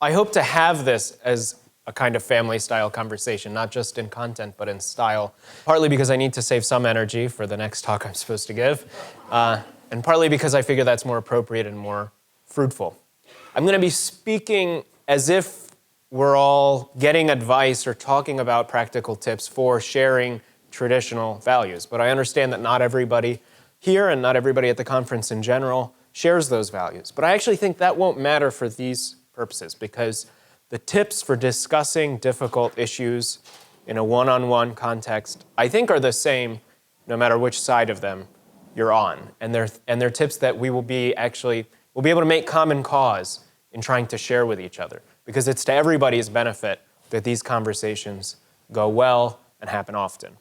I hope to have this as a kind of family-style conversation, not just in content, but in style, partly because I need to save some energy for the next talk I'm supposed to give, and partly because I figure that's more appropriate and more fruitful. I'm going to be speaking as if we're all getting advice or talking about practical tips for sharing traditional values, but I understand that not everybody here and not everybody at the conference in general shares those values. But I actually think that won't matter for these purposes, because the tips for discussing difficult issues in a one-on-one context, I think, are the same no matter which side of them you're on. And they're tips that we'll be able to make common cause in trying to share with each other, because it's to everybody's benefit that these conversations go well and happen often.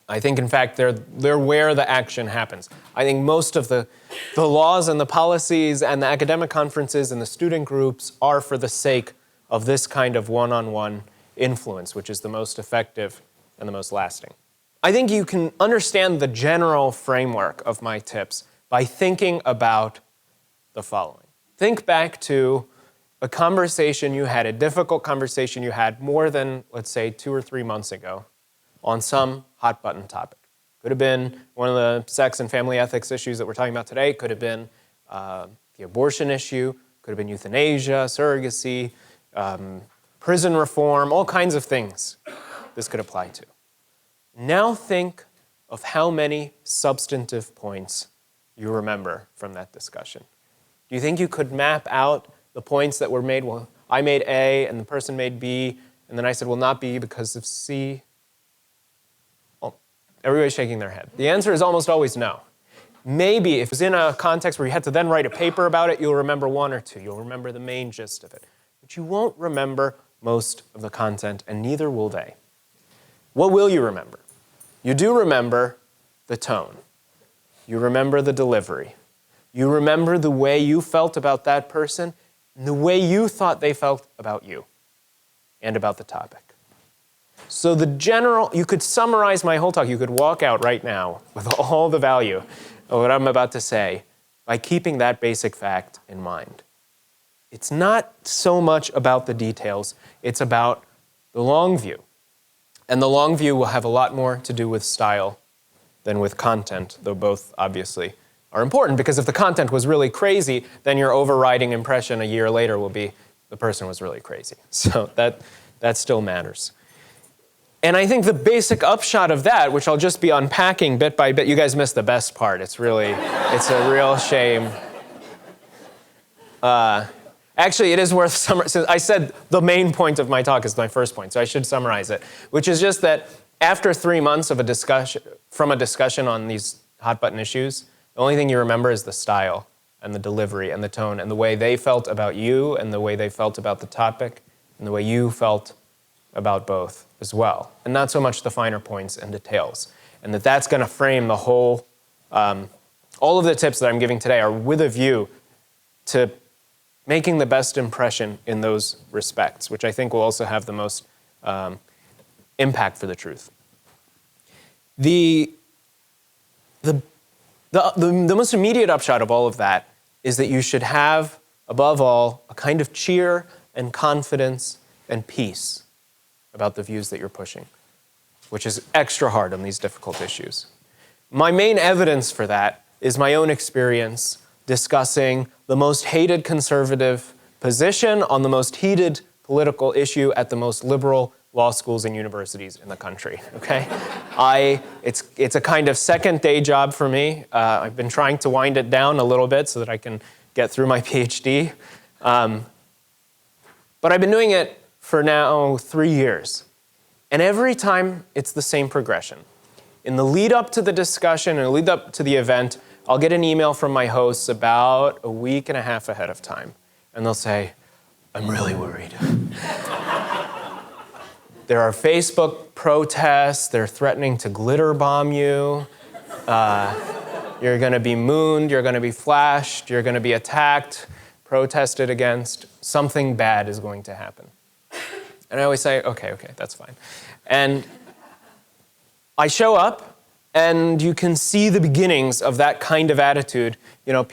I think, in fact, they're where the action happens. I think most of the laws and the policies and the academic conferences and the student groups are for the sake of this kind of one-on-one influence, which is the most effective and the most lasting. I think you can understand the general framework of my tips by thinking about the following. Think back to a conversation you had, a difficult conversation you had more than, let's say, 2 or 3 months ago on some hot-button topic. Could have been one of the sex and family ethics issues that we're talking about today. Could have been the abortion issue. Could have been euthanasia, surrogacy, prison reform, all kinds of things this could apply to. Now think of how many substantive points you remember from that discussion. Do you think you could map out the points that were made? Well, I made A, and the person made B, and then I said, well, not B because of C. Well, everybody's shaking their head. The answer is almost always no. Maybe if it was in a context where you had to then write a paper about it, you'll remember 1 or 2. You'll remember the main gist of it. But you won't remember most of the content, and neither will they. What will you remember? You do remember the tone. You remember the delivery. You remember the way you felt about that person and the way you thought they felt about you and about the topic. So you could summarize my whole talk. You could walk out right now with all the value of what I'm about to say by keeping that basic fact in mind. It's not so much about the details, it's about the long view. And the long view will have a lot more to do with style than with content, though both obviously are important, because if the content was really crazy, then your overriding impression a year later will be the person was really crazy. So that still matters. And I think the basic upshot of that, which I'll just be unpacking bit by bit, you guys missed the best part. It's a real shame. Actually, it is worth summarizing. I said the main point of my talk is my first point, so I should summarize it, which is just that after 3 months of a discussion on these hot-button issues, the only thing you remember is the style and the delivery and the tone and the way they felt about you and the way they felt about the topic and the way you felt about both as well, and not so much the finer points and details. And that's going to frame the whole, all of the tips that I'm giving today are with a view to making the best impression in those respects, which I think will also have the most impact for the truth. The most immediate upshot of all of that is that you should have, above all, a kind of cheer and confidence and peace about the views that you're pushing, which is extra hard on these difficult issues. My main evidence for that is my own experience discussing the most hated conservative position on the most heated political issue at the most liberal law schools and universities in the country, okay? It's a kind of second day job for me. I've been trying to wind it down a little bit so that I can get through my Ph.D. But I've been doing it for now 3 years. And every time it's the same progression. In the lead up to the discussion and the lead up to the event, I'll get an email from my hosts about a week and a half ahead of time. And they'll say, I'm really worried. There are Facebook protests. They're threatening to glitter bomb you. You're going to be mooned. You're going to be flashed. You're going to be attacked, protested against. Something bad is going to happen. And I always say, okay, that's fine. And I show up, and you can see the beginnings of that kind of attitude. You know,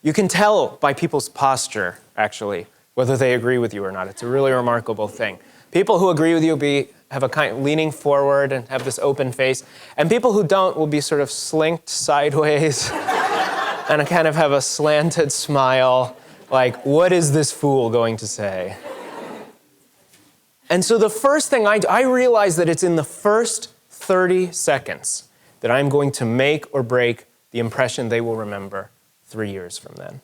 you can tell by people's posture, actually, whether they agree with you or not. It's a really remarkable thing. People who agree with you have a kind of leaning forward and have this open face, and people who don't will be sort of slinked sideways and kind of have a slanted smile, like, what is this fool going to say? And so the first thing I realize that it's in the first 30 seconds that I'm going to make or break the impression they will remember 3 years from then.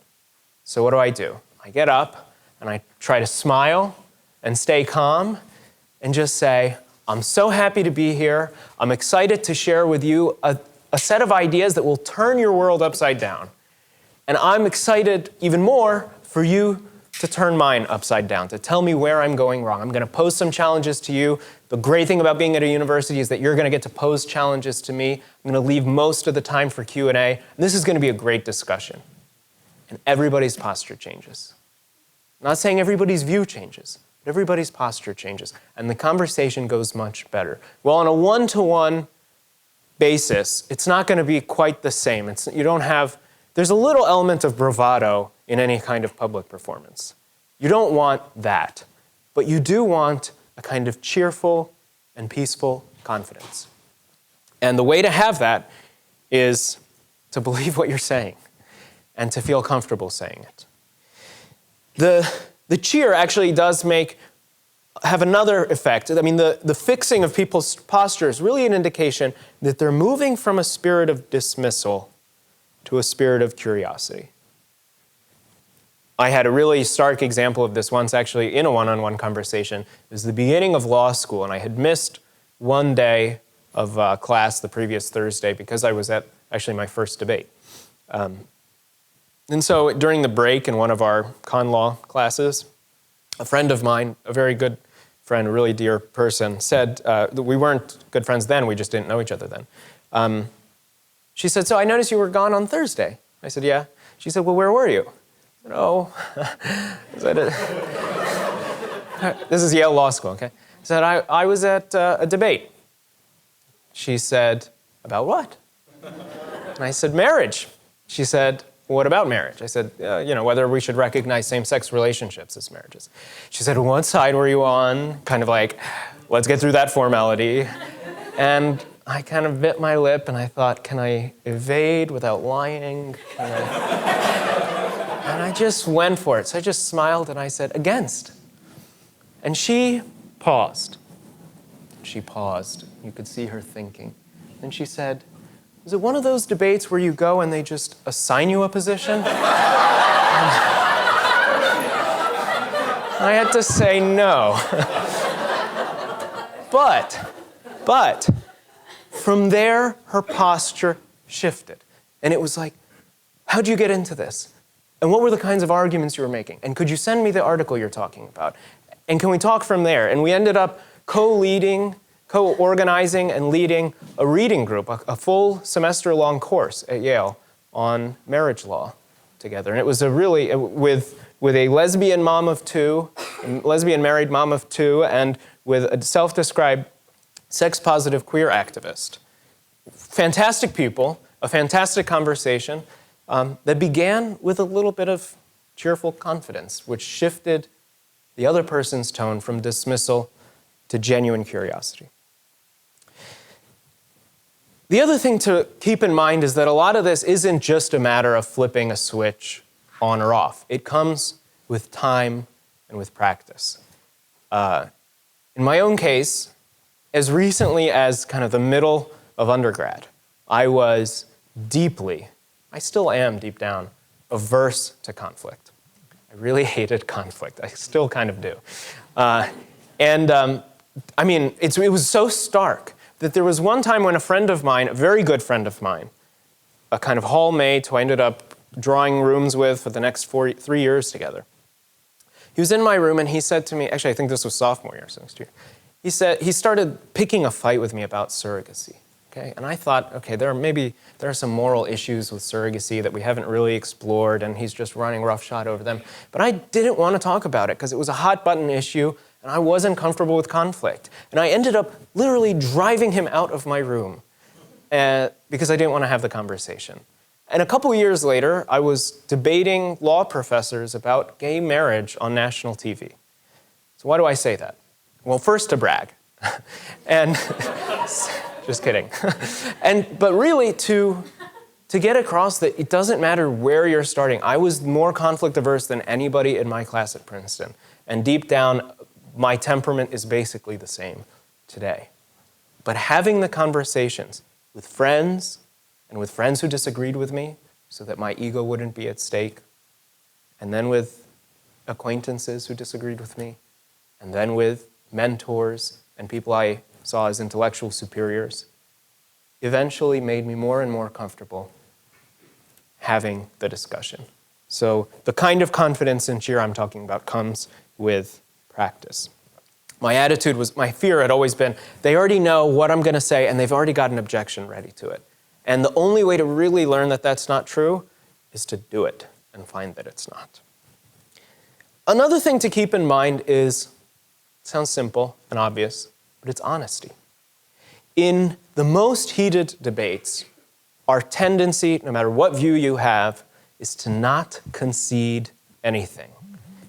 So what do? I get up and I try to smile and stay calm and just say, I'm so happy to be here. I'm excited to share with you a set of ideas that will turn your world upside down. And I'm excited even more for you to turn mine upside down, to tell me where I'm going wrong. I'm going to pose some challenges to you. The great thing about being at a university is that you're going to get to pose challenges to me. I'm going to leave most of the time for Q&A. And this is going to be a great discussion. And everybody's posture changes. I'm not saying everybody's view changes, but everybody's posture changes. And the conversation goes much better. Well, on a one-to-one basis, it's not going to be quite the same. There's a little element of bravado in any kind of public performance. You don't want that, but you do want a kind of cheerful and peaceful confidence. And the way to have that is to believe what you're saying and to feel comfortable saying it. The cheer actually does have another effect. I mean, the fixing of people's posture is really an indication that they're moving from a spirit of dismissal to a spirit of curiosity. I had a really stark example of this once, actually, in a one-on-one conversation. It was the beginning of law school, and I had missed one day of class the previous Thursday because I was at actually my first debate. And so during the break in one of our con law classes, a friend of mine, a very good friend, a really dear person, said, that we weren't good friends then, we just didn't know each other then. She said, so I noticed you were gone on Thursday. I said, yeah. She said, well, where were you? I said, oh. This is Yale Law School, okay? I said, I was at a debate. She said, about what? And I said, marriage. She said, what about marriage? I said, whether we should recognize same-sex relationships as marriages. She said, what side were you on? Kind of like, let's get through that formality. And I kind of bit my lip and I thought, can I evade without lying? And I just went for it. So I just smiled and I said, against. And she paused. She paused. You could see her thinking. And she said, is it one of those debates where you go and they just assign you a position? I had to say no. But from there, her posture shifted. And it was like, how'd you get into this? And what were the kinds of arguments you were making? And could you send me the article you're talking about? And can we talk from there? And we ended up co-organizing and leading a reading group, a full semester-long course at Yale on marriage law together. And it was with a lesbian mom of two, a lesbian married mom of two, and with a self-described sex-positive queer activist. Fantastic people, a fantastic conversation that began with a little bit of cheerful confidence, which shifted the other person's tone from dismissal to genuine curiosity. The other thing to keep in mind is that a lot of this isn't just a matter of flipping a switch on or off. It comes with time and with practice. In my own case, as recently as kind of the middle of undergrad, I was I still am deep down, averse to conflict. I really hated conflict. I still kind of do. It was so stark that there was one time when a friend of mine, a very good friend of mine, a kind of hallmate who I ended up drawing rooms with for the next 3 years together, he was in my room and he said to me, actually I think this was sophomore year, so next year, he started picking a fight with me about surrogacy. Okay? And I thought, okay, there are some moral issues with surrogacy that we haven't really explored, and he's just running roughshod over them. But I didn't want to talk about it because it was a hot-button issue, and I wasn't comfortable with conflict. And I ended up literally driving him out of my room because I didn't want to have the conversation. And a couple years later, I was debating law professors about gay marriage on national TV. So why do I say that? Well, first to brag. And just kidding. But really to get across that it doesn't matter where you're starting. I was more conflict averse than anybody in my class at Princeton. And deep down, my temperament is basically the same today. But having the conversations with friends and with friends who disagreed with me so that my ego wouldn't be at stake, and then with acquaintances who disagreed with me, and then with mentors and people I saw as intellectual superiors, eventually made me more and more comfortable having the discussion. So the kind of confidence in cheer I'm talking about comes with practice. My fear had always been, they already know what I'm going to say and they've already got an objection ready to it. And the only way to really learn that that's not true is to do it and find that it's not. Another thing to keep in mind is, it sounds simple and obvious, but it's honesty. In the most heated debates, our tendency, no matter what view you have, is to not concede anything.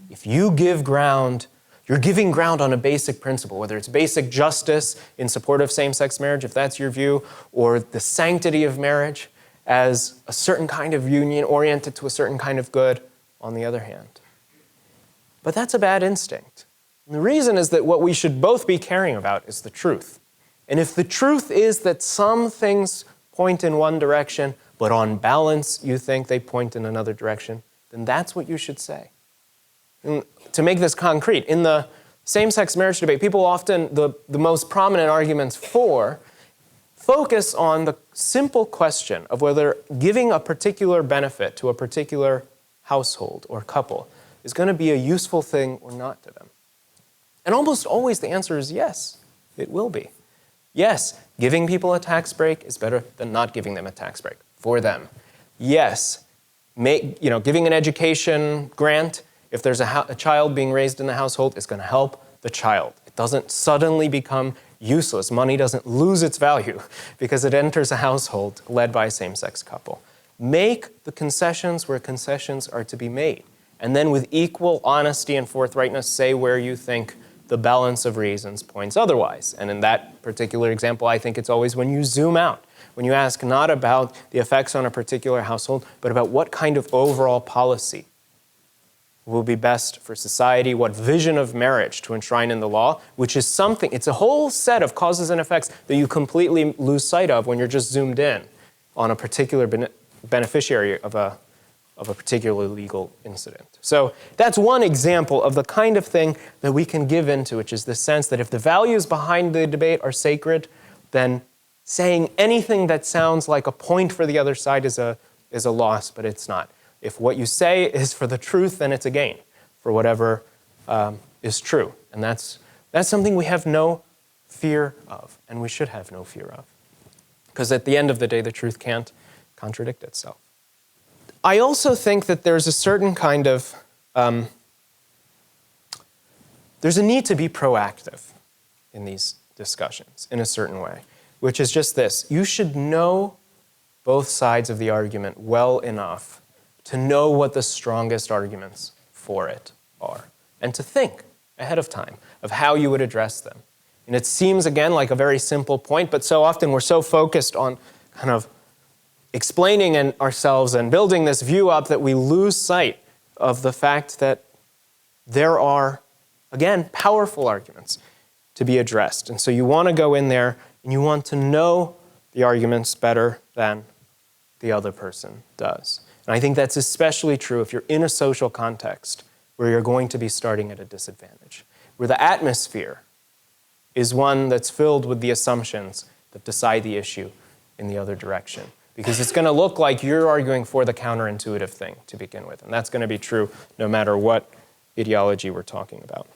If you give ground, you're giving ground on a basic principle, whether it's basic justice in support of same-sex marriage, if that's your view, or the sanctity of marriage as a certain kind of union oriented to a certain kind of good, on the other hand. But that's a bad instinct. And the reason is that what we should both be caring about is the truth. And if the truth is that some things point in one direction, but on balance you think they point in another direction, then that's what you should say. And to make this concrete, in the same-sex marriage debate, people often, the most prominent arguments for, focus on the simple question of whether giving a particular benefit to a particular household or couple is going to be a useful thing or not to them. And almost always the answer is yes, it will be. Yes, giving people a tax break is better than not giving them a tax break for them. Yes, giving an education grant, if there's a child being raised in the household, is going to help the child. It doesn't suddenly become useless. Money doesn't lose its value because it enters a household led by a same-sex couple. Make the concessions where concessions are to be made. And then with equal honesty and forthrightness, say where you think the balance of reasons points otherwise. And in that particular example, I think it's always when you zoom out, when you ask not about the effects on a particular household, but about what kind of overall policy will be best for society, what vision of marriage to enshrine in the law, which is something, it's a whole set of causes and effects that you completely lose sight of when you're just zoomed in on a particular beneficiary of a particular legal incident. So that's one example of the kind of thing that we can give into, which is the sense that if the values behind the debate are sacred, then saying anything that sounds like a point for the other side is a loss, but it's not. If what you say is for the truth, then it's a gain for whatever is true. And that's something we have no fear of, and we should have no fear of. Because at the end of the day, the truth can't contradict itself. I also think that there's a certain kind of, there's a need to be proactive in these discussions in a certain way, which is just this. You should know both sides of the argument well enough to know what the strongest arguments for it are, and to think ahead of time of how you would address them. And it seems, again, like a very simple point, but so often we're so focused on kind of explaining ourselves and building this view up that we lose sight of the fact that there are, again, powerful arguments to be addressed. And so you want to go in there and you want to know the arguments better than the other person does. And I think that's especially true if you're in a social context where you're going to be starting at a disadvantage, where the atmosphere is one that's filled with the assumptions that decide the issue in the other direction. Because it's going to look like you're arguing for the counterintuitive thing to begin with. And that's going to be true no matter what ideology we're talking about.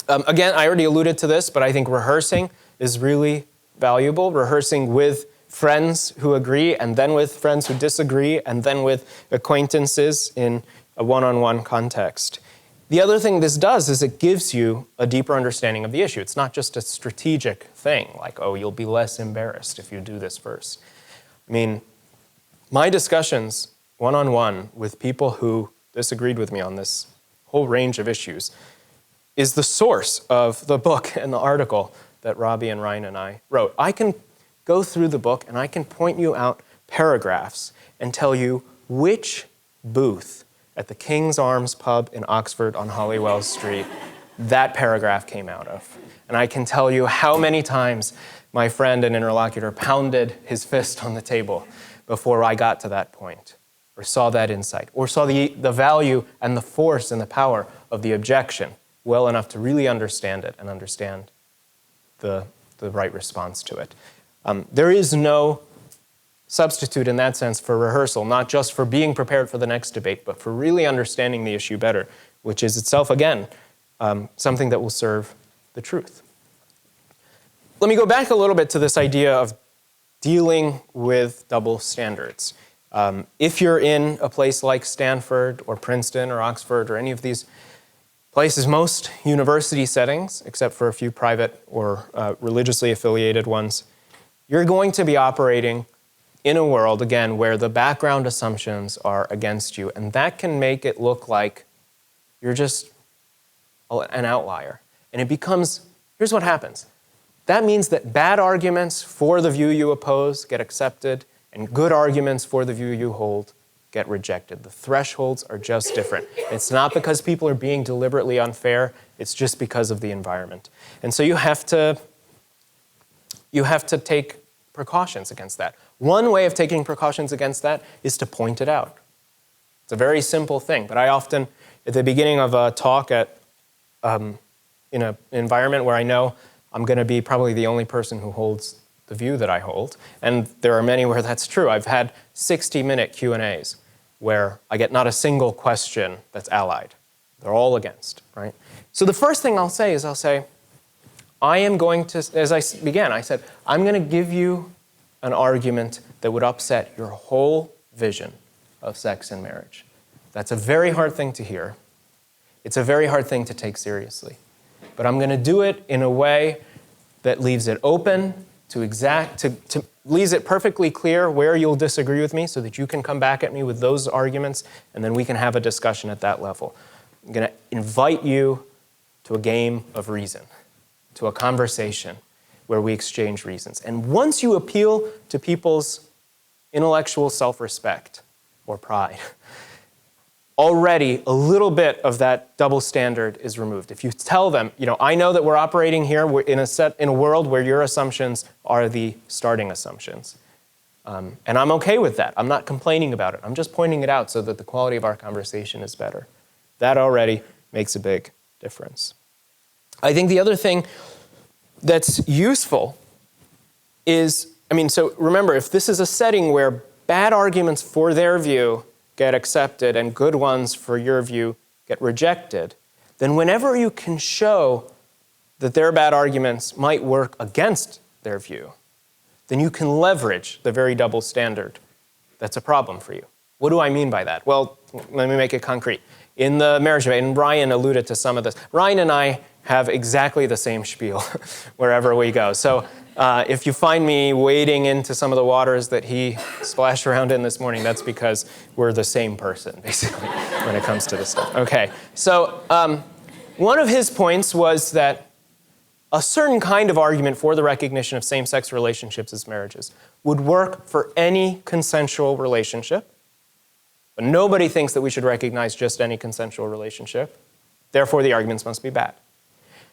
Again, I already alluded to this, but I think rehearsing is really valuable. Rehearsing with friends who agree, and then with friends who disagree, and then with acquaintances in a one-on-one context. The other thing this does is it gives you a deeper understanding of the issue. It's not just a strategic thing, like, oh, you'll be less embarrassed if you do this first. I mean, my discussions one-on-one with people who disagreed with me on this whole range of issues is the source of the book and the article that Robbie and Ryan and I wrote. I can go through the book and I can point you out paragraphs and tell you which booth at the King's Arms pub in Oxford on Holywell Street that paragraph came out of. And I can tell you how many times my friend and interlocutor pounded his fist on the table before I got to that point, or saw that insight, or saw the value and the force and the power of the objection well enough to really understand it and understand the right response to it. There is no substitute in that sense for rehearsal, not just for being prepared for the next debate, but for really understanding the issue better, which is itself, again, something that will serve the truth. Let me go back a little bit to this idea of dealing with double standards. If you're in a place like Stanford or Princeton or Oxford or any of these places, most university settings, except for a few private or religiously affiliated ones, you're going to be operating in a world, again, where the background assumptions are against you, and that can make it look like you're just an outlier. And it becomes, here's what happens. That means that bad arguments for the view you oppose get accepted, and good arguments for the view you hold get rejected. The thresholds are just different. It's not because people are being deliberately unfair, it's just because of the environment. And so you have to take precautions against that. One way of taking precautions against that is to point it out. It's a very simple thing, but I often, at the beginning of a talk in an environment where I know I'm going to be probably the only person who holds the view that I hold, and there are many where that's true. I've had 60-minute Q&As where I get not a single question that's allied. They're all against, right? So the first thing I'll say is I am going to, as I began, I said, I'm going to give you an argument that would upset your whole vision of sex and marriage. That's a very hard thing to hear. It's a very hard thing to take seriously. But I'm going to do it in a way that leaves it open to leaves it perfectly clear where you'll disagree with me so that you can come back at me with those arguments and then we can have a discussion at that level. I'm going to invite you to a game of reason, to a conversation where we exchange reasons. And once you appeal to people's intellectual self-respect or pride, already a little bit of that double standard is removed. If you tell them, I know that we're operating here in a world where your assumptions are the starting assumptions. And I'm okay with that. I'm not complaining about it. I'm just pointing it out so that the quality of our conversation is better. That already makes a big difference. I think the other thing that's useful is, so remember, if this is a setting where bad arguments for their view get accepted and good ones for your view get rejected, then whenever you can show that their bad arguments might work against their view, then you can leverage the very double standard that's a problem for you. What do I mean by that? Well, let me make it concrete. In the marriage debate, and Ryan alluded to some of this, Ryan and I have exactly the same spiel wherever we go. So if you find me wading into some of the waters that he splashed around in this morning, that's because we're the same person, basically, when it comes to this stuff. Okay, so one of his points was that a certain kind of argument for the recognition of same-sex relationships as marriages would work for any consensual relationship, but nobody thinks that we should recognize just any consensual relationship. Therefore, the arguments must be bad.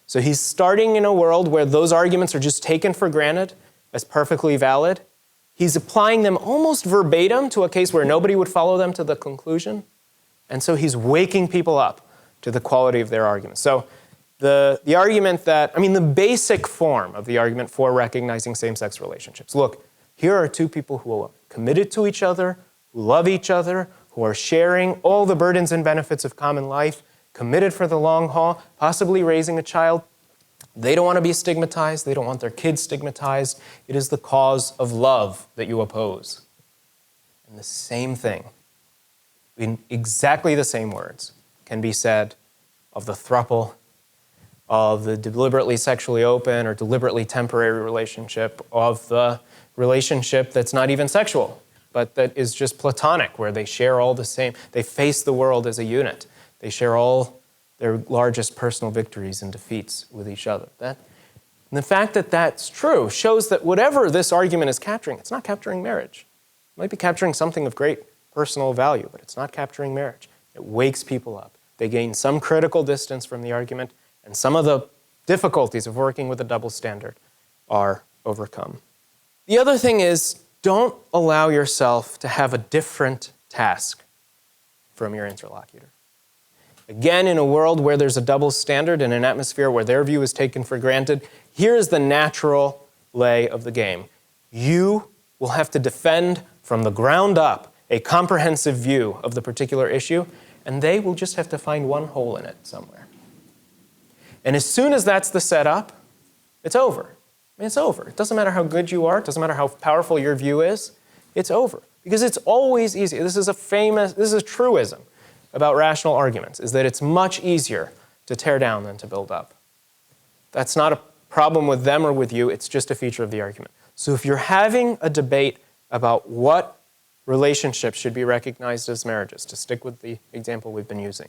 So he's starting in a world where those arguments are just taken for granted as perfectly valid. He's applying them almost verbatim to a case where nobody would follow them to the conclusion. And so he's waking people up to the quality of their arguments. So the argument that, the basic form of the argument for recognizing same-sex relationships. Look, here are two people who are committed to each other, who love each other, who are sharing all the burdens and benefits of common life, committed for the long haul, possibly raising a child. They don't want to be stigmatized. They don't want their kids stigmatized. It is the cause of love that you oppose. And the same thing, in exactly the same words, can be said of the throuple, of the deliberately sexually open or deliberately temporary relationship, of the relationship that's not even sexual, but that is just platonic, where they share all the same, they face the world as a unit. They share all their largest personal victories and defeats with each other. And the fact that that's true shows that whatever this argument is capturing, it's not capturing marriage. It might be capturing something of great personal value, but it's not capturing marriage. It wakes people up. They gain some critical distance from the argument, and some of the difficulties of working with a double standard are overcome. The other thing is, don't allow yourself to have a different task from your interlocutor. Again, in a world where there's a double standard, in an atmosphere where their view is taken for granted, here's the natural lay of the game. You will have to defend from the ground up a comprehensive view of the particular issue, and they will just have to find one hole in it somewhere. And as soon as that's the setup, it's over. I mean, it's over. It doesn't matter how good you are. It doesn't matter how powerful your view is. It's over. Because it's always easy. This is a truism about rational arguments, is that it's much easier to tear down than to build up. That's not a problem with them or with you. It's just a feature of the argument. So if you're having a debate about what relationships should be recognized as marriages, to stick with the example we've been using,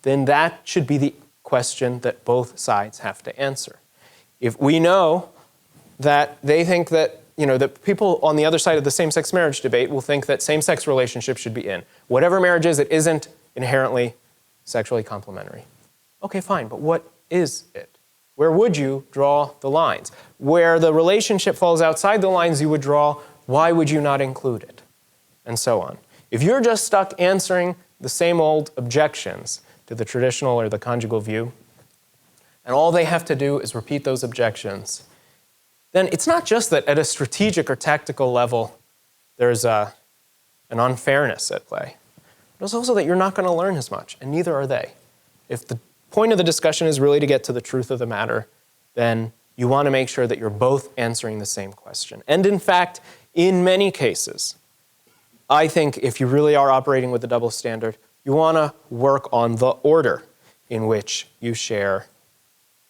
then that should be the question that both sides have to answer. If we know that they think that, that people on the other side of the same-sex marriage debate will think that same-sex relationships should be in. Whatever marriage is, it isn't inherently sexually complementary. Okay, fine, but what is it? Where would you draw the lines? Where the relationship falls outside the lines you would draw, why would you not include it? And so on. If you're just stuck answering the same old objections to the traditional or the conjugal view, and all they have to do is repeat those objections, then it's not just that at a strategic or tactical level there's an unfairness at play. It's also that you're not going to learn as much, and neither are they. If the point of the discussion is really to get to the truth of the matter, then you want to make sure that you're both answering the same question. And in fact, in many cases, I think if you really are operating with a double standard, you want to work on the order in which you share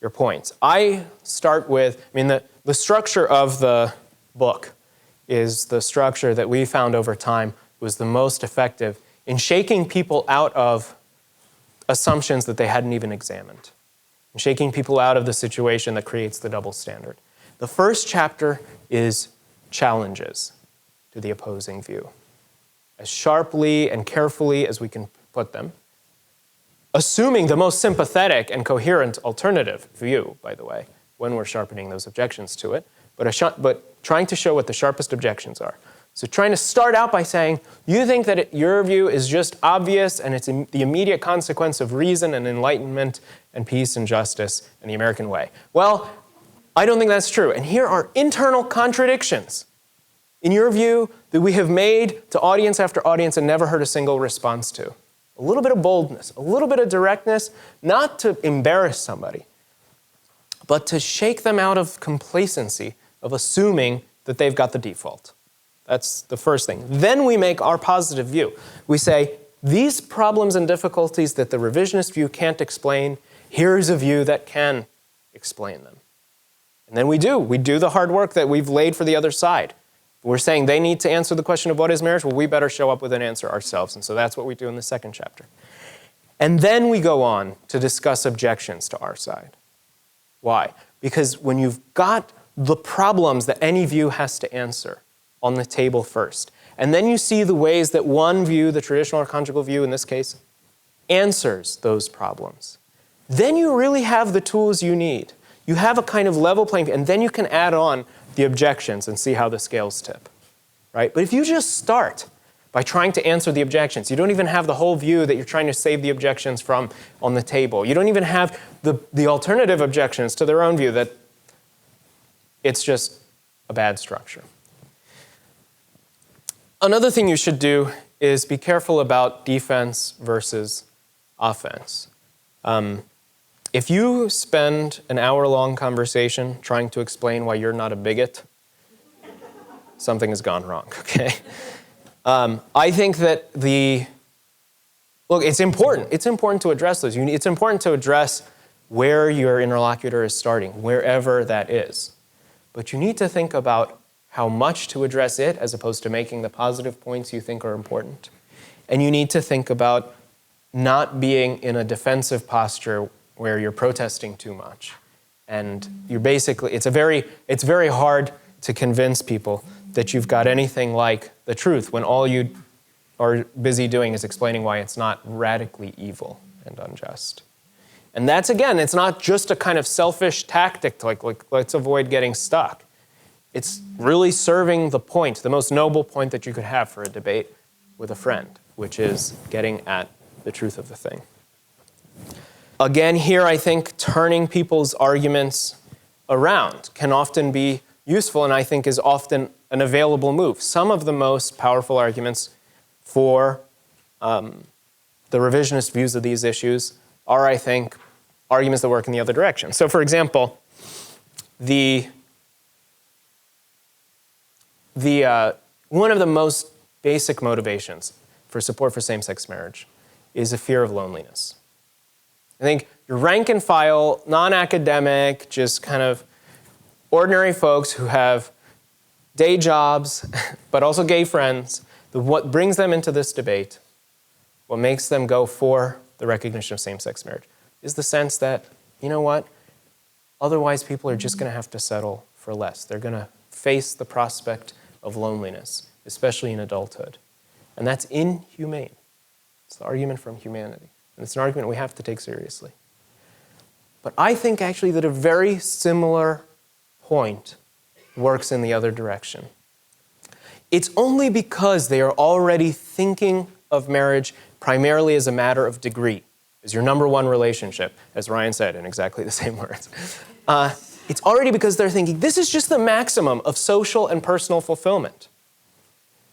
your points. I start with, the structure of the book is the structure that we found over time was the most effective in shaking people out of assumptions that they hadn't even examined, and shaking people out of the situation that creates the double standard. The first chapter is challenges to the opposing view, as sharply and carefully as we can put them, assuming the most sympathetic and coherent alternative view, by the way, when we're sharpening those objections to it, but trying to show what the sharpest objections are. So trying to start out by saying, you think that your view is just obvious and it's the immediate consequence of reason and enlightenment and peace and justice and the American way. Well, I don't think that's true. And here are internal contradictions in your view that we have made to audience after audience and never heard a single response to. A little bit of boldness, a little bit of directness, not to embarrass somebody, but to shake them out of complacency of assuming that they've got the default. That's the first thing. Then we make our positive view. We say, these problems and difficulties that the revisionist view can't explain, here's a view that can explain them. And then we do the hard work that we've laid for the other side. We're saying they need to answer the question of what is marriage, well, we better show up with an answer ourselves. And so that's what we do in the second chapter. And then we go on to discuss objections to our side. Why? Because when you've got the problems that any view has to answer on the table first, and then you see the ways that one view, the traditional or conjugal view in this case, answers those problems, then you really have the tools you need. You have a kind of level playing field, and then you can add on the objections and see how the scales tip, right? But if you just start by trying to answer the objections, you don't even have the whole view that you're trying to save the objections from on the table. You don't even have the alternative objections to their own view, that it's just a bad structure. Another thing you should do is be careful about defense versus offense. If you spend an hour-long conversation trying to explain why you're not a bigot, something has gone wrong, okay? I think that it's important. It's important to address those. It's important to address where your interlocutor is starting, wherever that is. But you need to think about how much to address it as opposed to making the positive points you think are important. And you need to think about not being in a defensive posture where you're protesting too much. And you're basically, it's very hard to convince people that you've got anything like the truth when all you are busy doing is explaining why it's not radically evil and unjust. And that's, again, it's not just a kind of selfish tactic like let's avoid getting stuck. It's really serving the point, the most noble point that you could have for a debate with a friend, which is getting at the truth of the thing. Again, here I think turning people's arguments around can often be useful and I think is often an available move. Some of the most powerful arguments for the revisionist views of these issues are, I think, arguments that work in the other direction. So, for example, one of the most basic motivations for support for same-sex marriage is a fear of loneliness. I think your rank and file, non-academic, just kind of ordinary folks who have day jobs, but also gay friends, what brings them into this debate, what makes them go for the recognition of same-sex marriage, is the sense that, you know what, otherwise people are just going to have to settle for less. They're going to face the prospect of loneliness, especially in adulthood. And that's inhumane. It's the argument from humanity. And it's an argument we have to take seriously. But I think actually that a very similar point works in the other direction. It's only because they are already thinking of marriage primarily as a matter of degree, as your number one relationship, as Ryan said in exactly the same words. It's already because they're thinking, this is just the maximum of social and personal fulfillment.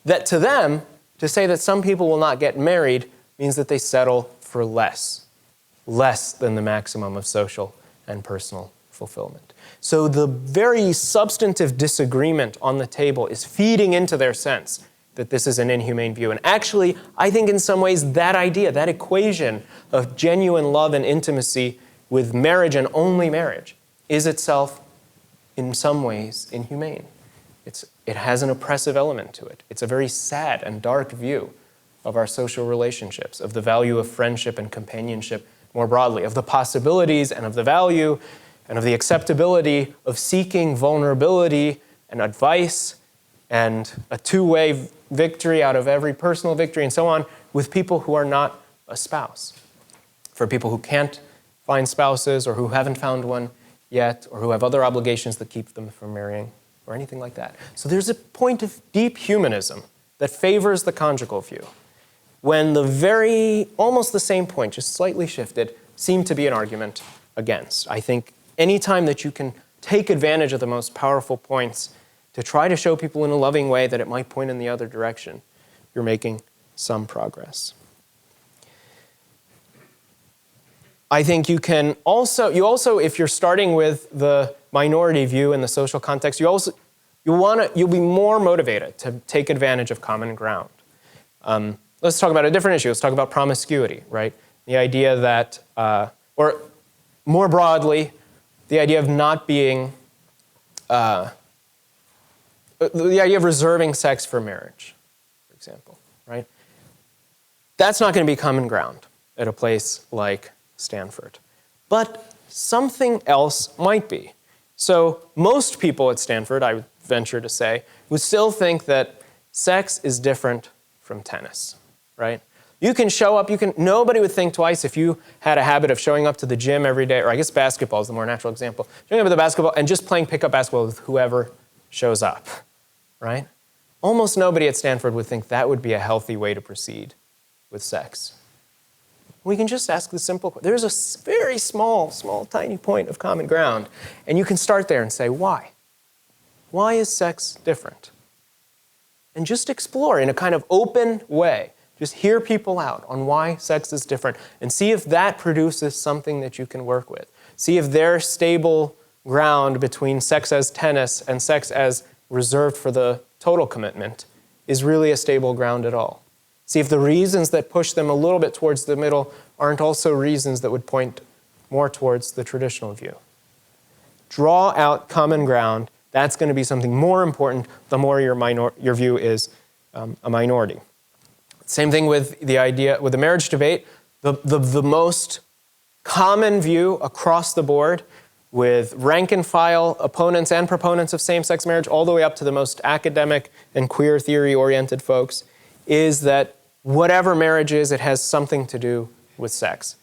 That to them, to say that some people will not get married means that they settle for less than the maximum of social and personal fulfillment. So the very substantive disagreement on the table is feeding into their sense that this is an inhumane view. And actually, I think in some ways that idea, that equation of genuine love and intimacy with marriage and only marriage is itself, in some ways, inhumane. It has an oppressive element to it. It's a very sad and dark view of our social relationships, of the value of friendship and companionship more broadly, of the possibilities and of the value and of the acceptability of seeking vulnerability and advice and a two-way victory out of every personal victory and so on with people who are not a spouse. For people who can't find spouses or who haven't found one yet or who have other obligations that keep them from marrying or anything like that. So there's a point of deep humanism that favors the conjugal view when almost the same point, just slightly shifted, seemed to be an argument against. I think any time that you can take advantage of the most powerful points to try to show people in a loving way that it might point in the other direction, you're making some progress. I think you also, if you're starting with the minority view in the social context, you'll be more motivated to take advantage of common ground. Let's talk about a different issue. Let's talk about promiscuity, right? The idea that, or more broadly, the idea of not being, the idea of reserving sex for marriage, for example, right? That's not going to be common ground at a place like Stanford. But something else might be. So most people at Stanford, I would venture to say, would still think that sex is different from tennis, right? You can show up, nobody would think twice if you had a habit of showing up to the gym every day, or I guess basketball is the more natural example, showing up at the basketball and just playing pickup basketball with whoever shows up, right? Almost nobody at Stanford would think that would be a healthy way to proceed with sex. We can just ask the simple question. There's a very small, tiny point of common ground, and you can start there and say, why? Why is sex different? And just explore in a kind of open way. Just hear people out on why sex is different and see if that produces something that you can work with. See if their stable ground between sex as tennis and sex as reserved for the total commitment is really a stable ground at all. See if the reasons that push them a little bit towards the middle aren't also reasons that would point more towards the traditional view. Draw out common ground. That's going to be something more important the more your view is a minority. Same thing with the idea, with the marriage debate. The most common view across the board with rank and file opponents and proponents of same-sex marriage, all the way up to the most academic and queer theory-oriented folks, is that whatever marriage is, it has something to do with sex.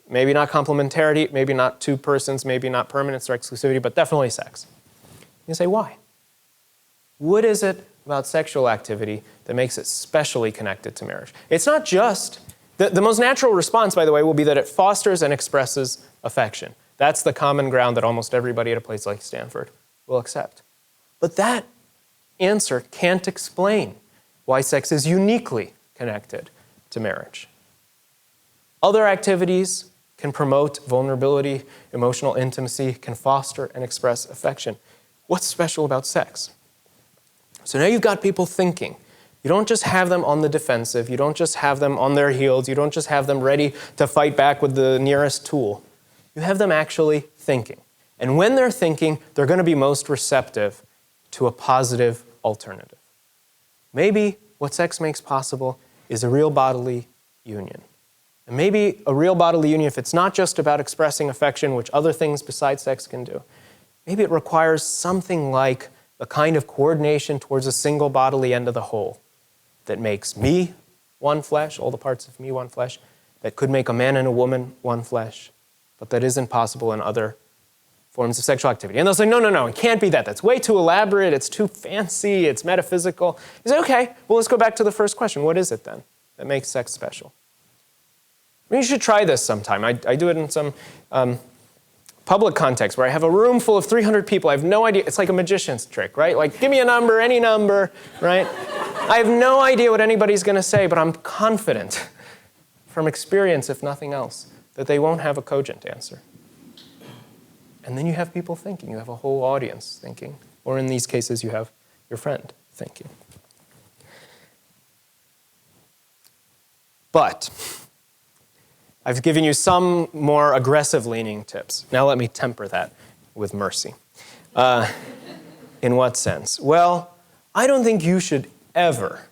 Maybe not complementarity, maybe not two persons, maybe not permanence or exclusivity, but definitely sex. You say, why? What is it about sexual activity that makes it specially connected to marriage? It's not just, the most natural response, by the way, will be that it fosters and expresses affection. That's the common ground that almost everybody at a place like Stanford will accept. But that answer can't explain why sex is uniquely connected to marriage. Other activities can promote vulnerability, emotional intimacy, can foster and express affection. What's special about sex? So now you've got people thinking. You don't just have them on the defensive. You don't just have them on their heels. You don't just have them ready to fight back with the nearest tool. You have them actually thinking. And when they're thinking, they're going to be most receptive to a positive alternative. Maybe what sex makes possible is a real bodily union. And maybe a real bodily union, if it's not just about expressing affection, which other things besides sex can do, maybe it requires something like the kind of coordination towards a single bodily end of the whole that makes me one flesh, all the parts of me one flesh, that could make a man and a woman one flesh, but that isn't possible in other forms of sexual activity. And they'll say, no, it can't be that. That's way too elaborate, it's too fancy, it's metaphysical. You say, okay, well, let's go back to the first question. What is it then that makes sex special? I mean, you should try this sometime. I do it in some public context where I have a room full of 300 people. I have no idea. It's like a magician's trick, right? Like, give me a number, any number, right? I have no idea what anybody's going to say, but I'm confident from experience, if nothing else, that they won't have a cogent answer. And then you have people thinking. You have a whole audience thinking. Or in these cases, you have your friend thinking. But I've given you some more aggressive-leaning tips. Now let me temper that with mercy. In what sense? Well, I don't think you should ever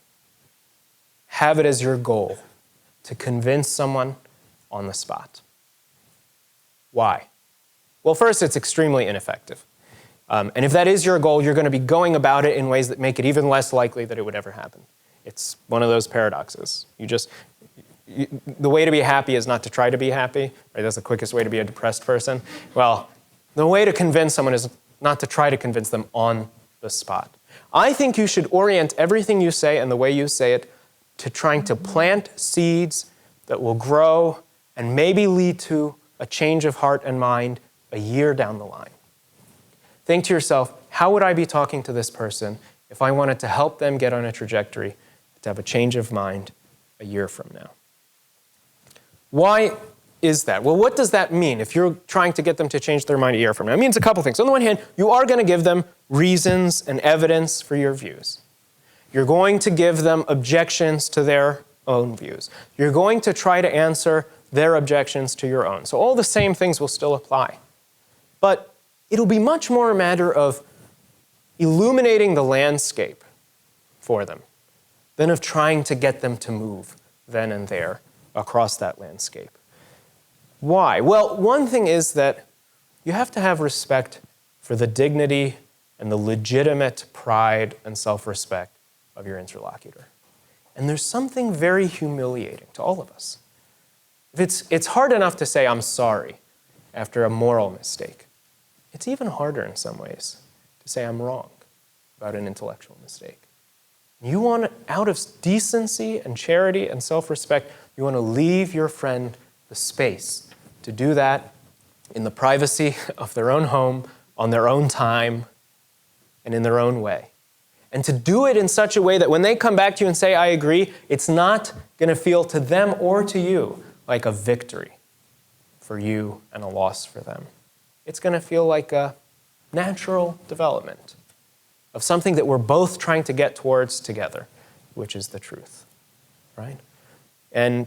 have it as your goal to convince someone on the spot. Why? Well, first, it's extremely ineffective. And if that is your goal, you're going to be going about it in ways that make it even less likely that it would ever happen. It's one of those paradoxes. The way to be happy is not to try to be happy, right? That's the quickest way to be a depressed person. Well, the way to convince someone is not to try to convince them on the spot. I think you should orient everything you say and the way you say it to trying to plant seeds that will grow and maybe lead to a change of heart and mind a year down the line. Think to yourself, how would I be talking to this person if I wanted to help them get on a trajectory to have a change of mind a year from now? Why is that? Well, what does that mean if you're trying to get them to change their mind a year from now? It means a couple things. On the one hand, you are going to give them reasons and evidence for your views. You're going to give them objections to their own views. You're going to try to answer their objections to your own. So all the same things will still apply. But it'll be much more a matter of illuminating the landscape for them than of trying to get them to move then and there across that landscape. Why? Well, one thing is that you have to have respect for the dignity and the legitimate pride and self-respect of your interlocutor. And there's something very humiliating to all of us. It's hard enough to say, I'm sorry, after a moral mistake. It's even harder in some ways to say I'm wrong about an intellectual mistake. You want, out of decency and charity and self-respect, you want to leave your friend the space to do that in the privacy of their own home, on their own time, and in their own way. And to do it in such a way that when they come back to you and say, I agree, it's not going to feel to them or to you like a victory for you and a loss for them. It's going to feel like a natural development of something that we're both trying to get towards together, which is the truth, right? I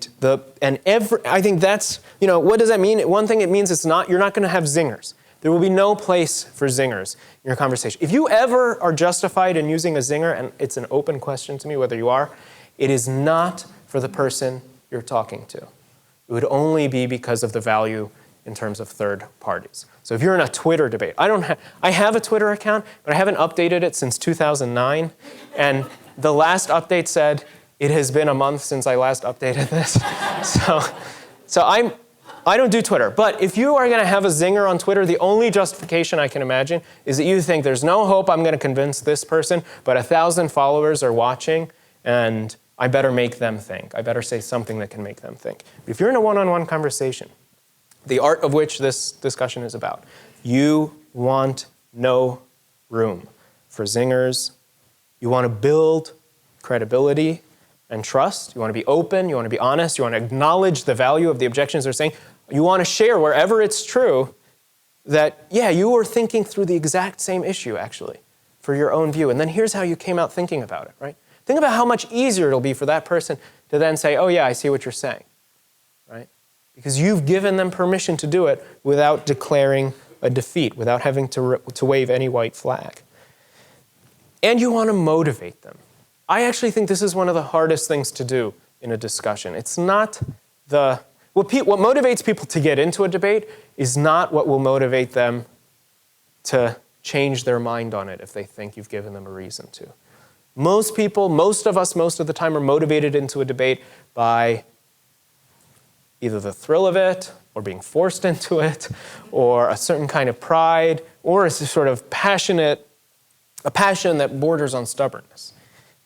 think that's, what does that mean? One thing it means you're not going to have zingers. There will be no place for zingers in your conversation. If you ever are justified in using a zinger, and it's an open question to me whether you are, it is not for the person you're talking to. It would only be because of the value in terms of third parties. So if you're in a Twitter debate, I have a Twitter account, but I haven't updated it since 2009. And the last update said, it has been a month since I last updated this. So I don't do Twitter. But if you are going to have a zinger on Twitter, the only justification I can imagine is that you think there's no hope I'm going to convince this person, but 1,000 followers are watching, and I better make them think. I better say something that can make them think. But if you're in a one-on-one conversation, the art of which this discussion is about, you want no room for zingers. You want to build credibility and trust. You want to be open. You want to be honest. You want to acknowledge the value of the objections they're saying. You want to share wherever it's true that, yeah, you were thinking through the exact same issue, actually, for your own view. And then here's how you came out thinking about it, right? Think about how much easier it'll be for that person to then say, oh, yeah, I see what you're saying, right? Because you've given them permission to do it without declaring a defeat, without having to wave any white flag. And you want to motivate them. I actually think this is one of the hardest things to do in a discussion. It's not what motivates people to get into a debate is not what will motivate them to change their mind on it if they think you've given them a reason to. Most people, most of us, most of the time are motivated into a debate by either the thrill of it, or being forced into it, or a certain kind of pride, or a sort of passion that borders on stubbornness.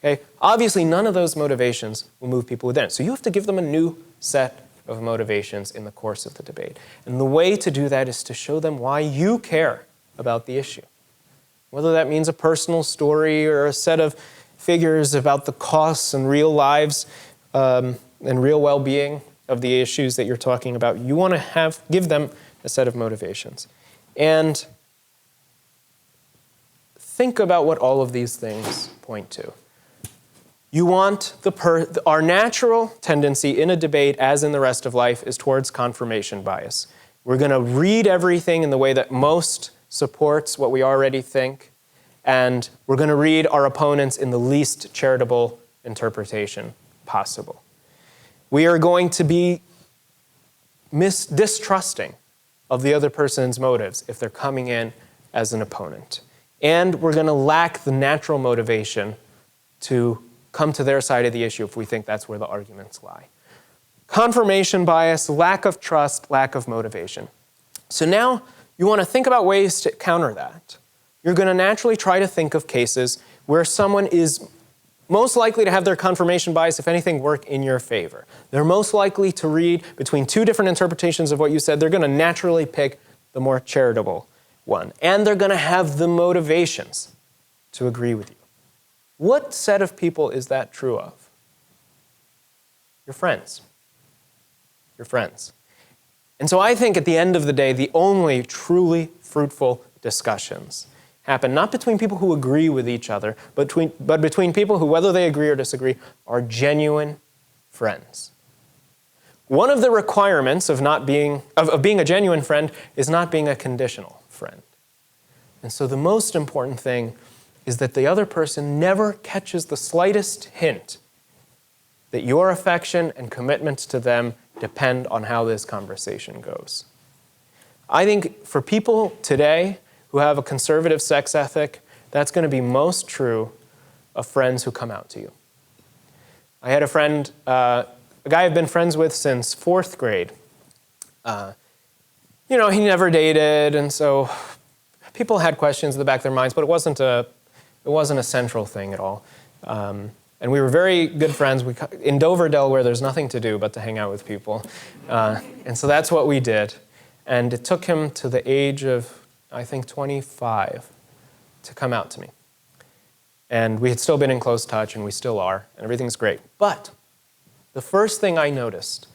Okay? Obviously, none of those motivations will move people within it. So you have to give them a new set of motivations in the course of the debate. And the way to do that is to show them why you care about the issue. Whether that means a personal story or a set of figures about the costs and real lives and real well-being of the issues that you're talking about, you want to give them a set of motivations. And think about what all of these things point to. You want our natural tendency in a debate, as in the rest of life, is towards confirmation bias. We're going to read everything in the way that most supports what we already think, and we're going to read our opponents in the least charitable interpretation possible. We are going to be distrusting of the other person's motives if they're coming in as an opponent. And we're going to lack the natural motivation to come to their side of the issue if we think that's where the arguments lie. Confirmation bias, lack of trust, lack of motivation. So now you want to think about ways to counter that. You're going to naturally try to think of cases where someone is most likely to have their confirmation bias, if anything, work in your favor. They're most likely to read between two different interpretations of what you said. They're going to naturally pick the more charitable one. And they're going to have the motivations to agree with you. What set of people is that true of? Your friends. Your friends. And so I think at the end of the day, the only truly fruitful discussions happen not between people who agree with each other, but between people who, whether they agree or disagree, are genuine friends. One of the requirements of being a genuine friend is not being a conditional friend. And so the most important thing is that the other person never catches the slightest hint that your affection and commitment to them depend on how this conversation goes. I think for people today who have a conservative sex ethic, that's going to be most true of friends who come out to you. I had a friend, a guy I've been friends with since 4th grade. He never dated, and so people had questions in the back of their minds, but it wasn't a central thing at all. And we were very good friends. In Dover, Delaware, there's nothing to do but to hang out with people. And so that's what we did. And it took him to the age of, I think, 25 to come out to me. And we had still been in close touch, and we still are, and everything's great. But the first thing I noticed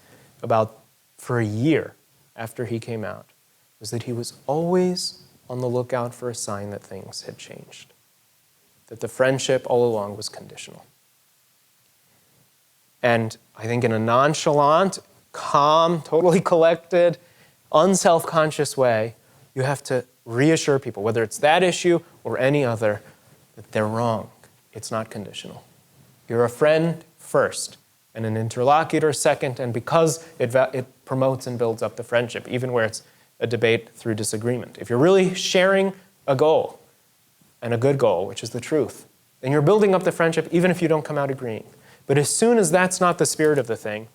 for a year after he came out was that he was always on the lookout for a sign that things had changed, that the friendship all along was conditional. And I think in a nonchalant, calm, totally collected, unself-conscious way, You have to reassure people, whether it's that issue or any other, that they're wrong. It's not conditional. You're a friend first, and an interlocutor second, and because it promotes and builds up the friendship, even where it's a debate through disagreement. If you're really sharing a goal, and a good goal, which is the truth, then you're building up the friendship even if you don't come out agreeing. But as soon as that's not the spirit of the thing,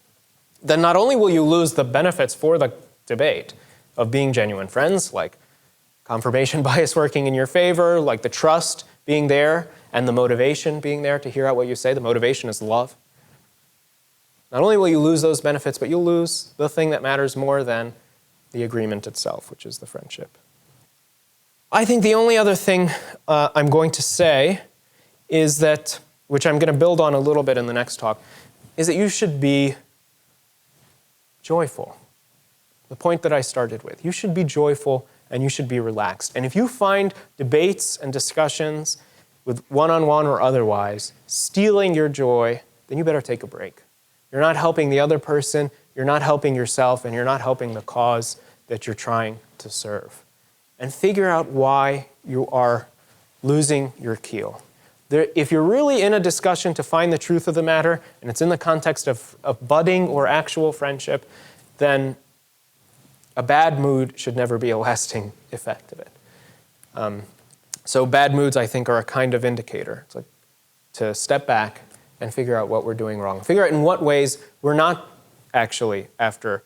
then not only will you lose the benefits for the debate of being genuine friends, like confirmation bias working in your favor, like the trust being there, and the motivation being there to hear out what you say. The motivation is love. Not only will you lose those benefits, but you'll lose the thing that matters more than the agreement itself, which is the friendship. I think the only other thing I'm going to say is that, which I'm going to build on a little bit in the next talk, is that you should be joyful. The point that I started with. You should be joyful and you should be relaxed. And if you find debates and discussions with one-on-one or otherwise stealing your joy, then you better take a break. You're not helping the other person, you're not helping yourself, and you're not helping the cause that you're trying to serve. And figure out why you are losing your keel. If you're really in a discussion to find the truth of the matter, and it's in the context of budding or actual friendship, then a bad mood should never be a lasting effect of it. So bad moods, I think, are a kind of indicator. It's like to step back and figure out what we're doing wrong. Figure out in what ways we're not actually after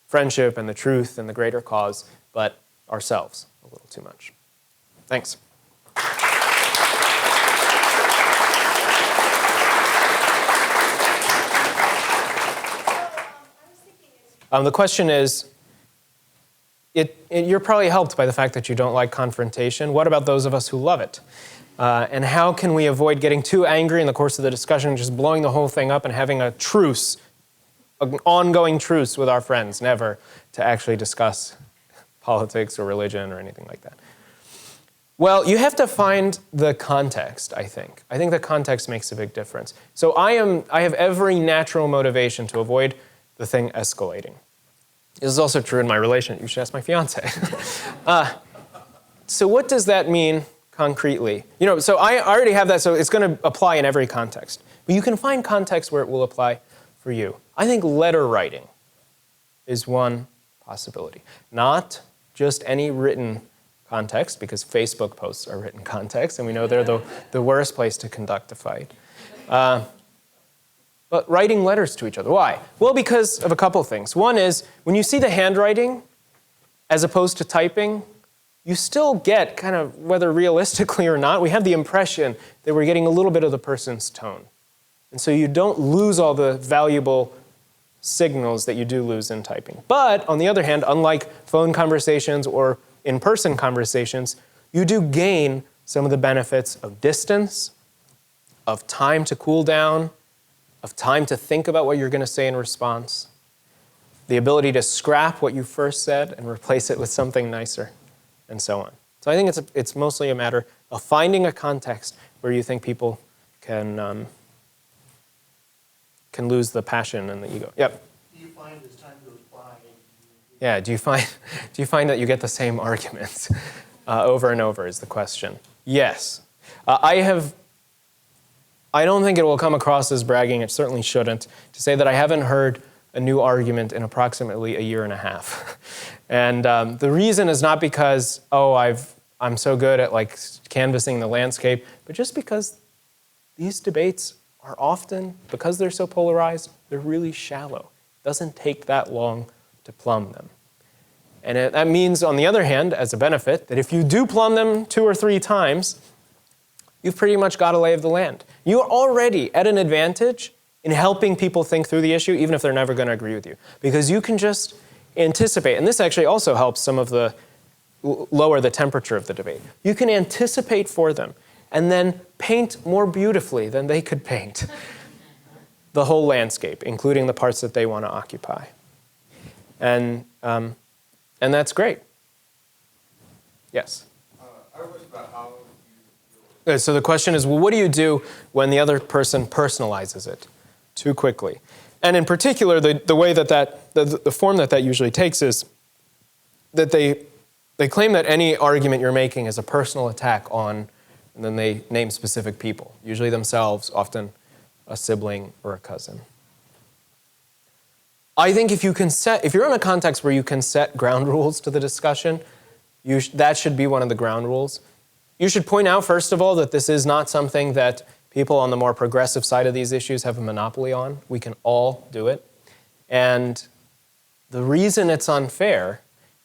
friendship and the truth and the greater cause, but ourselves a little too much. Thanks. The question is, you're probably helped by the fact that you don't like confrontation. What about those of us who love it? And how can we avoid getting too angry in the course of the discussion, just blowing the whole thing up and having a truce, an ongoing truce with our friends, never to actually discuss politics or religion or anything like that? Well, you have to find the context, I think. I think the context makes a big difference. So I have every natural motivation to avoid the thing escalating. This is also true in my relationship. You should ask my fiance. So what does that mean concretely? So I already have that, so it's going to apply in every context. But you can find context where it will apply for you. I think letter writing is one possibility. Not just any written context, because Facebook posts are written context, and we know they're the worst place to conduct a fight. But writing letters to each other. Why? Well, because of a couple things. One is, when you see the handwriting, as opposed to typing, you still get kind of, whether realistically or not, we have the impression that we're getting a little bit of the person's tone. And so you don't lose all the valuable signals that you do lose in typing. But on the other hand, unlike phone conversations or in-person conversations, you do gain some of the benefits of distance, of time to cool down, of time to think about what you're going to say in response, the ability to scrap what you first said and replace it with something nicer, and so on. So I think it's mostly a matter of finding a context where you think people can lose the passion and the ego. Yep. Do you find as time goes by? Yeah. Do you find that you get the same arguments over and over? Is the question. Yes. I don't think it will come across as bragging. It certainly shouldn't to say that I haven't heard a new argument in approximately a year and a half. And the reason is not because, I'm so good at canvassing the landscape, but just because these debates are often, because they're so polarized, they're really shallow. It doesn't take that long to plumb them. And that means, on the other hand, as a benefit, that if you do plumb them 2 or 3 times, you've pretty much got a lay of the land. You're already at an advantage in helping people think through the issue, even if they're never going to agree with you. Because you can just anticipate, and this actually also helps some of the lower the temperature of the debate. You can anticipate for them and then paint more beautifully than they could paint the whole landscape, including the parts that they want to occupy. And that's great. Yes? I was about how So the question is, well, what do you do when the other person personalizes it too quickly? And in particular, the way the form that usually takes is that they They claim that any argument you're making is a personal attack on, and then they name specific people, usually themselves, often a sibling or a cousin. I think if you're in a context where you can set ground rules to the discussion, that should be one of the ground rules. You should point out, first of all, that this is not something that people on the more progressive side of these issues have a monopoly on. We can all do it. And the reason it's unfair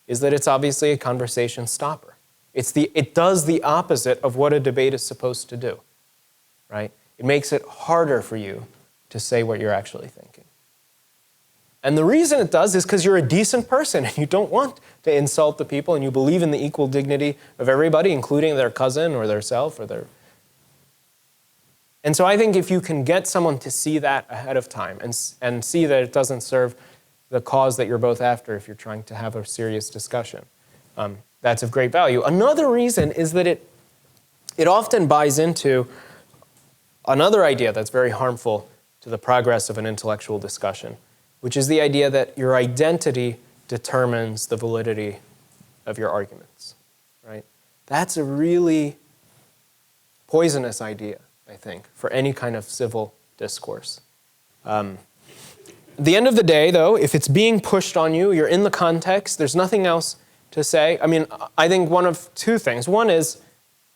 is that it's obviously a conversation stopper. It does the opposite of what a debate is supposed to do, right? It makes it harder for you to say what you're actually thinking. And the reason it does is because you're a decent person and you don't want to insult the people and you believe in the equal dignity of everybody, including their cousin or their self or their... And so I think if you can get someone to see that ahead of time and see that it doesn't serve the cause that you're both after if you're trying to have a serious discussion, that's of great value. Another reason is that it often buys into another idea that's very harmful to the progress of an intellectual discussion, which is the idea that your identity determines the validity of your arguments, right? That's a really poisonous idea, I think, for any kind of civil discourse. At the end of the day, though, if it's being pushed on you, you're in the context, there's nothing else to say. I mean, I think one of two things. One is,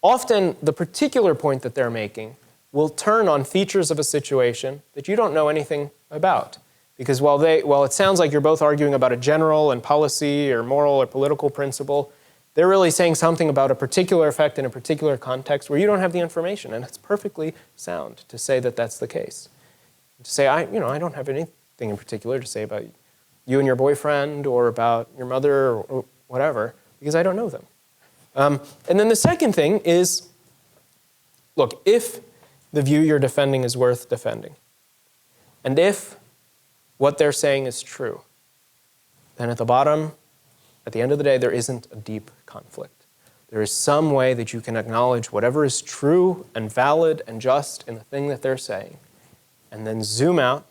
often the particular point that they're making will turn on features of a situation that you don't know anything about. Because while it sounds like you're both arguing about a general and policy or moral or political principle, they're really saying something about a particular effect in a particular context where you don't have the information. And it's perfectly sound to say that that's the case. To say, I don't have anything in particular to say about you and your boyfriend or about your mother or whatever, because I don't know them. And then the second thing is, look, if the view you're defending is worth defending, and if what they're saying is true, then at the end of the day, there isn't a deep conflict. There is some way that you can acknowledge whatever is true and valid and just in the thing that they're saying, and then zoom out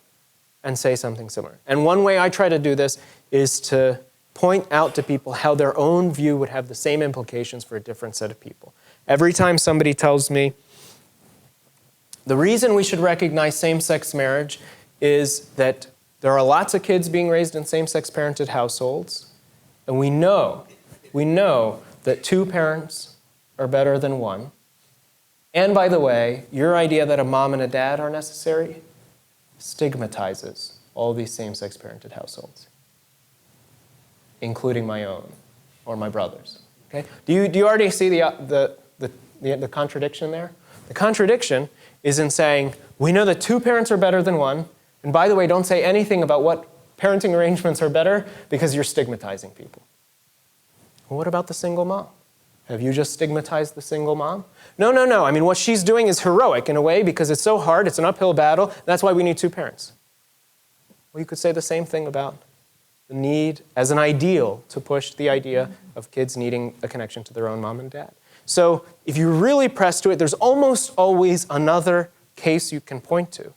and say something similar. And one way I try to do this is to point out to people how their own view would have the same implications for a different set of people. Every time somebody tells me, the reason we should recognize same-sex marriage is that there are lots of kids being raised in same-sex parented households, and we know that two parents are better than one. And by the way, your idea that a mom and a dad are necessary stigmatizes all these same-sex parented households, including my own or my brother's. Okay? Do you already see the contradiction there? The contradiction is in saying, we know that two parents are better than one, and by the way, don't say anything about what parenting arrangements are better because you're stigmatizing people. Well, what about the single mom? Have you just stigmatized the single mom? No. I mean, what she's doing is heroic in a way because it's so hard, it's an uphill battle, that's why we need two parents. Well, you could say the same thing about the need as an ideal to push the idea of kids needing a connection to their own mom and dad. So if you really press to it, there's almost always another case you can point to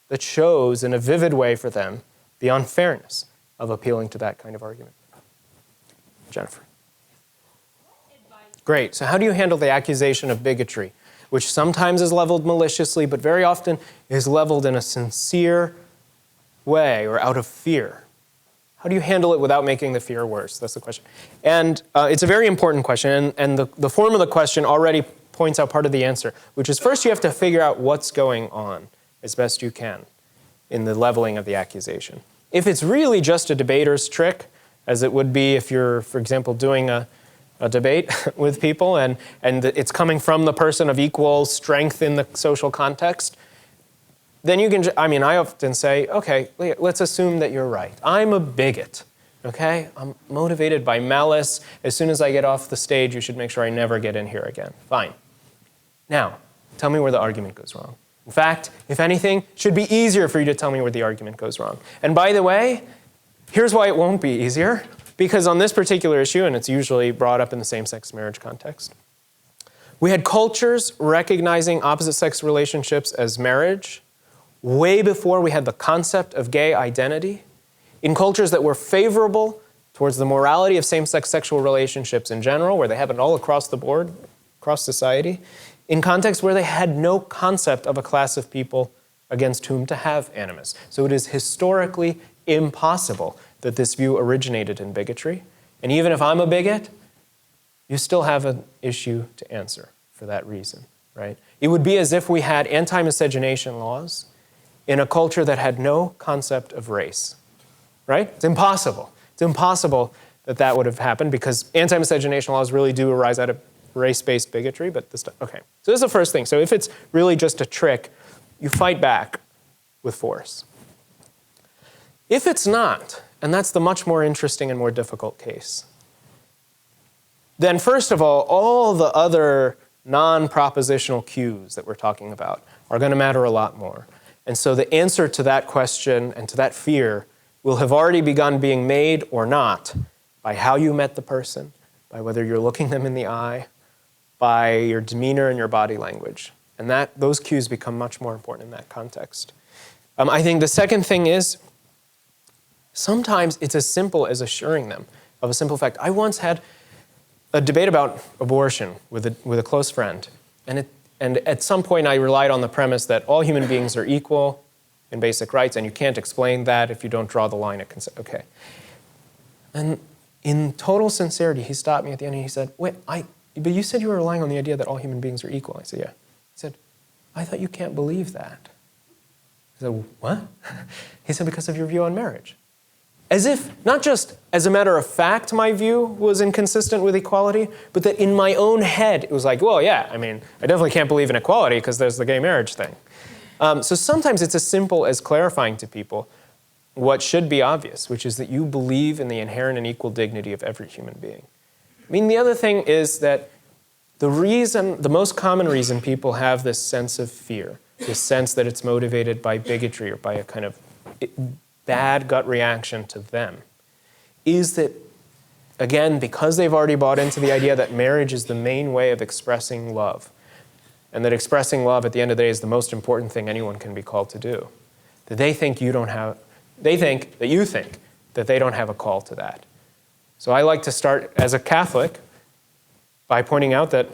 that shows in a vivid way for them the unfairness of appealing to that kind of argument. Jennifer. Great. So how do you handle the accusation of bigotry, which sometimes is leveled maliciously, but very often is leveled in a sincere way or out of fear? How do you handle it without making the fear worse? That's the question. And it's a very important question, and the form of the question already points out part of the answer, which is first you have to figure out what's going on as best you can in the leveling of the accusation. If it's really just a debater's trick, as it would be if you're, for example, doing a debate with people and it's coming from the person of equal strength in the social context, then you can, I often say, okay, let's assume that you're right. I'm a bigot, okay? I'm motivated by malice. As soon as I get off the stage, you should make sure I never get in here again. Fine. Now, tell me where the argument goes wrong. In fact, if anything, it should be easier for you to tell me where the argument goes wrong. And by the way, here's why it won't be easier. Because on this particular issue, and it's usually brought up in the same-sex marriage context, we had cultures recognizing opposite-sex relationships as marriage way before we had the concept of gay identity. In cultures that were favorable towards the morality of same-sex sexual relationships in general, where they have it all across the board, across society, in contexts where they had no concept of a class of people against whom to have animus. So it is historically impossible that this view originated in bigotry. And even if I'm a bigot, you still have an issue to answer for that reason, right? It would be as if we had anti-miscegenation laws in a culture that had no concept of race, right? It's impossible. It's impossible that that would have happened because anti-miscegenation laws really do arise out of race-based bigotry, but this, okay. So this is the first thing. So if it's really just a trick, you fight back with force. If it's not, and that's the much more interesting and more difficult case, then first of all the other non-propositional cues that we're talking about are going to matter a lot more. And so the answer to that question and to that fear will have already begun being made or not by how you met the person, by whether you're looking them in the eye, by your demeanor and your body language. And those cues become much more important in that context. I think the second thing is sometimes it's as simple as assuring them of a simple fact. I once had a debate about abortion with a close friend. And at some point I relied on the premise that all human beings are equal in basic rights, and you can't explain that if you don't draw the line at consent. Okay. And in total sincerity, he stopped me at the end and he said, wait, but you said you were relying on the idea that all human beings are equal. I said, yeah. He said, I thought you can't believe that. I said, what? He said, because of your view on marriage. As if, not just as a matter of fact, my view was inconsistent with equality, but that in my own head, it was like, well, yeah, I mean, I definitely can't believe in equality because there's the gay marriage thing. So sometimes it's as simple as clarifying to people what should be obvious, which is that you believe in the inherent and equal dignity of every human being. I mean, the other thing is that the most common reason people have this sense of fear, this sense that it's motivated by bigotry or by a kind of bad gut reaction to them, is that, again, because they've already bought into the idea that marriage is the main way of expressing love, and that expressing love at the end of the day is the most important thing anyone can be called to do, that they think that you think that they don't have a call to that. So I like to start as a Catholic by pointing out that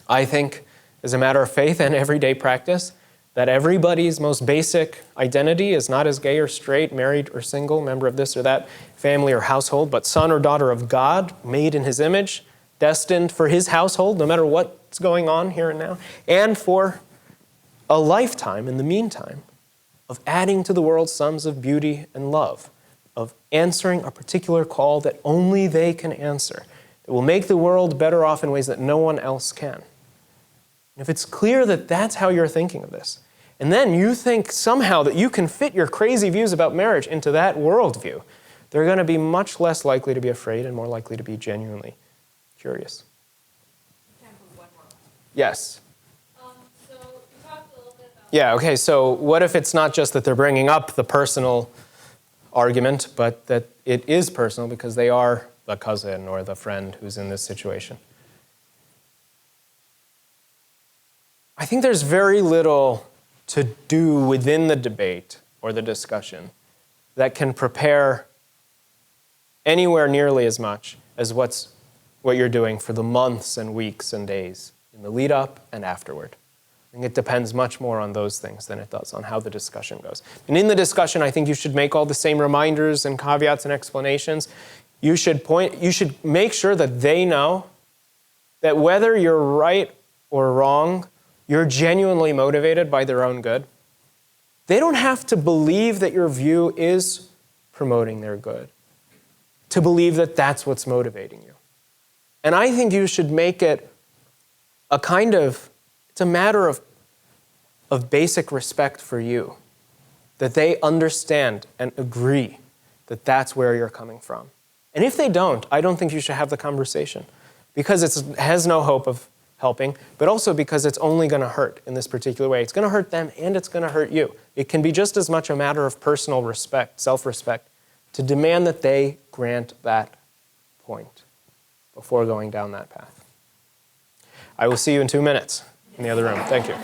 I think, as a matter of faith and everyday practice, that everybody's most basic identity is not as gay or straight, married or single, member of this or that family or household, but son or daughter of God, made in his image, destined for his household, no matter what's going on here and now, and for a lifetime in the meantime of adding to the world sums of beauty and love, of answering a particular call that only they can answer, that will make the world better off in ways that no one else can. And if it's clear that that's how you're thinking of this, and then you think somehow that you can fit your crazy views about marriage into that worldview, they're going to be much less likely to be afraid and more likely to be genuinely curious. Time for one more. Yes? So you talked a little bit about... Yeah, okay, so what if it's not just that they're bringing up the personal argument, but that it is personal because they are the cousin or the friend who's in this situation? I think there's very little to do within the debate or the discussion that can prepare anywhere nearly as much as what you're doing for the months and weeks and days in the lead up and afterward. I think it depends much more on those things than it does on how the discussion goes. And in the discussion, I think you should make all the same reminders and caveats and explanations. You should make sure that they know that whether you're right or wrong, you're genuinely motivated by their own good. They don't have to believe that your view is promoting their good, to believe that that's what's motivating you. And I think you should make it it's a matter of basic respect for you, that they understand and agree that that's where you're coming from. And if they don't, I don't think you should have the conversation, because it has no hope of helping, but also because it's only going to hurt in this particular way. It's going to hurt them and it's going to hurt you. It can be just as much a matter of personal respect, self-respect, to demand that they grant that point before going down that path. I will see you in 2 minutes in the other room. Thank you.